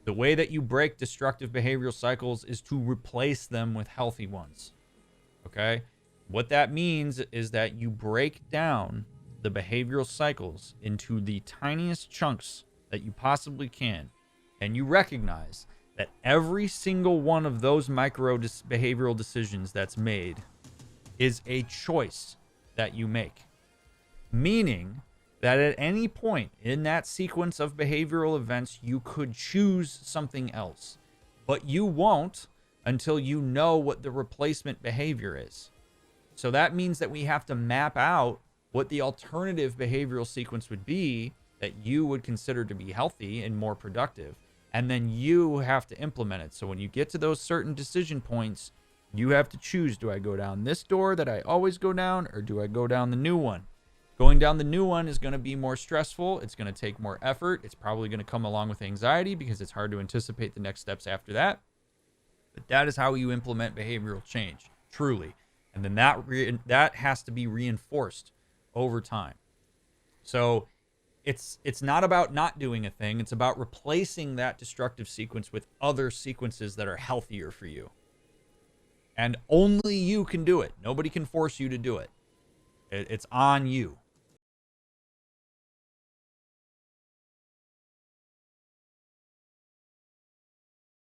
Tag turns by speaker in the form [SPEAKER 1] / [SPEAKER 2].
[SPEAKER 1] The way that you break destructive behavioral cycles is to replace them with healthy ones. Okay? What that means is that you break down the behavioral cycles into the tiniest chunks that you possibly can. And you recognize that every single one of those micro behavioral decisions that's made is a choice that you make. Meaning that at any point in that sequence of behavioral events, you could choose something else. But you won't until you know what the replacement behavior is. So that means that we have to map out what the alternative behavioral sequence would be that you would consider to be healthy and more productive. And then you have to implement it. So when you get to those certain decision points, you have to choose, do I go down this door that I always go down, or do I go down the new one? Going down the new one is going to be more stressful. It's going to take more effort. It's probably going to come along with anxiety because it's hard to anticipate the next steps after that. But that is how you implement behavioral change, truly. And then that has to be reinforced over time. So it's not about not doing a thing. It's about replacing that destructive sequence with other sequences that are healthier for you. And only you can do it. Nobody can force you to do it. It's on you.